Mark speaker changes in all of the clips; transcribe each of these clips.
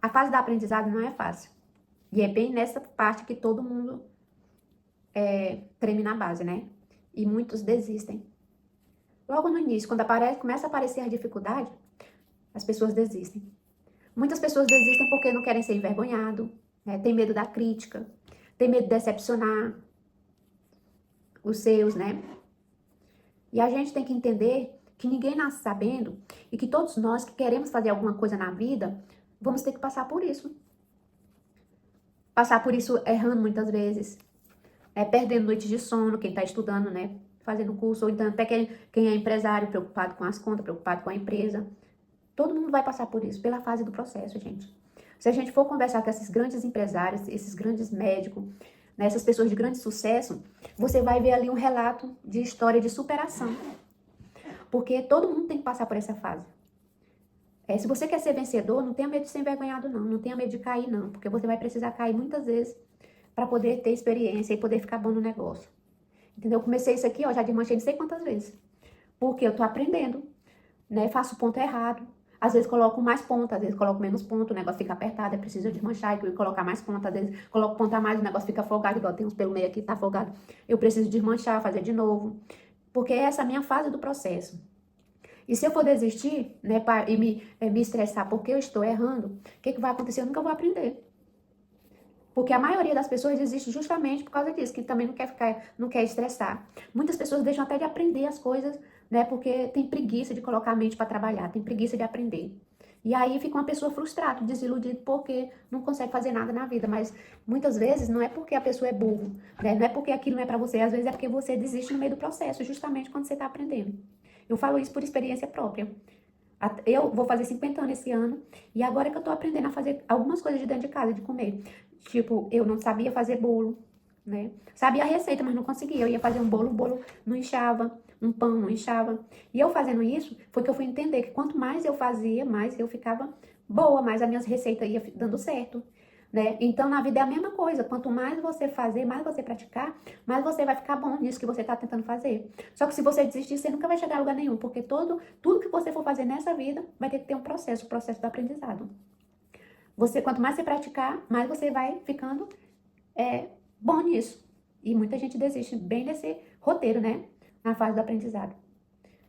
Speaker 1: A fase da aprendizado não é fácil. E é bem nessa parte que todo mundo treme na base, né? E muitos desistem. Logo no início, quando começa a aparecer a dificuldade, as pessoas desistem. Muitas pessoas desistem porque não querem ser envergonhados, né? Tem medo da crítica, tem medo de decepcionar os seus, né? E a gente tem que entender que ninguém nasce sabendo e que todos nós que queremos fazer alguma coisa na vida, vamos ter que passar por isso. Passar por isso errando muitas vezes, perdendo noites de sono, quem está estudando, né? Fazendo curso, ou então até quem é empresário, preocupado com as contas, preocupado com a empresa. Todo mundo vai passar por isso, pela fase do processo, gente. Se a gente for conversar com esses grandes empresários, esses grandes médicos, né, essas pessoas de grande sucesso, você vai ver ali um relato de história de superação. Porque todo mundo tem que passar por essa fase. Se você quer ser vencedor, não tenha medo de ser envergonhado, não. Não tenha medo de cair, não. Porque você vai precisar cair muitas vezes para poder ter experiência e poder ficar bom no negócio. Entendeu? Eu comecei isso aqui, ó, já desmanchei não sei quantas vezes. Porque eu tô aprendendo, né? Faço ponto errado. Às vezes coloco mais ponto, às vezes coloco menos ponto, o negócio fica apertado, é preciso desmanchar e colocar mais ponto. Às vezes coloco ponto a mais, o negócio fica folgado, igual tem uns pelo meio aqui, tá folgado. Eu preciso desmanchar, fazer de novo. Porque essa é a minha fase do processo. E se eu for desistir, né, e me estressar porque eu estou errando, o que vai acontecer? Eu nunca vou aprender. Porque a maioria das pessoas desiste justamente por causa disso, que também não quer estressar. Muitas pessoas deixam até de aprender as coisas, né, porque tem preguiça de colocar a mente para trabalhar, tem preguiça de aprender. E aí fica uma pessoa frustrada, desiludida, porque não consegue fazer nada na vida. Mas muitas vezes não é porque a pessoa é burro, né? Não é porque aquilo não é para você, às vezes é porque você desiste no meio do processo, justamente quando você está aprendendo. Eu falo isso por experiência própria. Eu vou fazer 50 anos esse ano, e agora que eu tô aprendendo a fazer algumas coisas de dentro de casa, de comer. Tipo, eu não sabia fazer bolo, né? Sabia a receita, mas não conseguia. Eu ia fazer um bolo, o bolo não inchava, um pão não inchava. E eu fazendo isso, foi que eu fui entender que quanto mais eu fazia, mais eu ficava boa, mais as minhas receitas iam dando certo. Né? Então, na vida é a mesma coisa. Quanto mais você fazer, mais você praticar, mais você vai ficar bom nisso que você está tentando fazer. Só que se você desistir, você nunca vai chegar a lugar nenhum, porque tudo que você for fazer nessa vida vai ter que ter um processo, o processo do aprendizado. Quanto mais você praticar, mais você vai ficando bom nisso. E muita gente desiste bem desse roteiro, né? Na fase do aprendizado.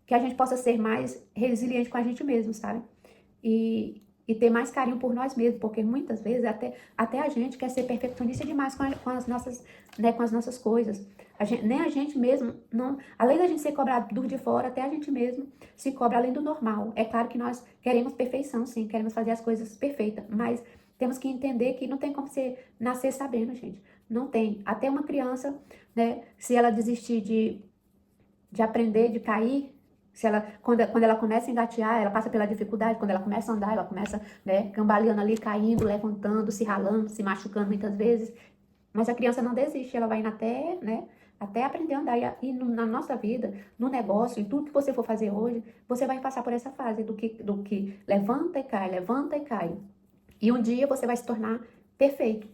Speaker 1: Que a gente possa ser mais resiliente com a gente mesmo, sabe? E ter mais carinho por nós mesmos, porque muitas vezes até a gente quer ser perfeccionista demais com as nossas, né, com as nossas coisas. Nem a gente mesmo, não, além da gente ser cobrado do de fora, até a gente mesmo se cobra além do normal. É claro que nós queremos perfeição, sim, queremos fazer as coisas perfeitas, mas temos que entender que não tem como você nascer sabendo, gente. Não tem. Até uma criança, né, se ela desistir de aprender, de cair, quando ela começa a engatear, ela passa pela dificuldade, quando ela começa a andar, ela começa, né, cambaleando ali, caindo, levantando, se ralando, se machucando muitas vezes, mas a criança não desiste, ela vai indo até, né, até aprender a andar, e na nossa vida, no negócio, em tudo que você for fazer hoje, você vai passar por essa fase do que levanta e cai, e um dia você vai se tornar perfeito,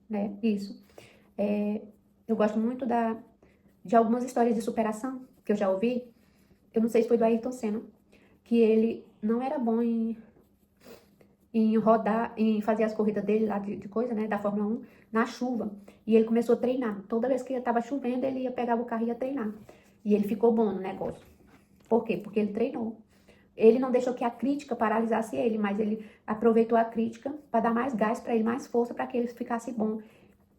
Speaker 1: né, isso. Eu gosto muito de algumas histórias de superação que eu já ouvi. Eu não sei se foi do Ayrton Senna, que ele não era bom em rodar, em fazer as corridas dele lá de coisa, né, da Fórmula 1, na chuva. E ele começou a treinar. Toda vez que estava chovendo, ele ia pegar o carro e ia treinar. E ele ficou bom no negócio. Por quê? Porque ele treinou. Ele não deixou que a crítica paralisasse ele, mas ele aproveitou a crítica para dar mais gás para ele, mais força para que ele ficasse bom,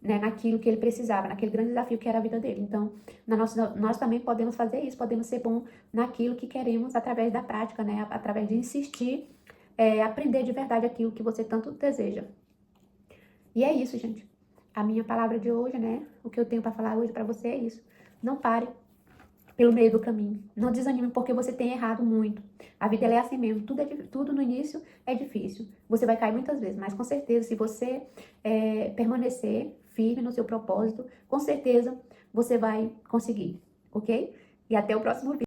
Speaker 1: né, naquilo que ele precisava, naquele grande desafio que era a vida dele. Então, nós também podemos fazer isso, podemos ser bom naquilo que queremos através da prática, né, através de insistir, aprender de verdade aquilo que você tanto deseja. E é isso, gente. A minha palavra de hoje, né, o que eu tenho para falar hoje para você é isso. Não pare pelo meio do caminho. Não desanime porque você tem errado muito. A vida ela é assim mesmo. Tudo no início é difícil. Você vai cair muitas vezes, mas com certeza, se você permanecer firme no seu propósito, com certeza você vai conseguir, ok? E até o próximo vídeo.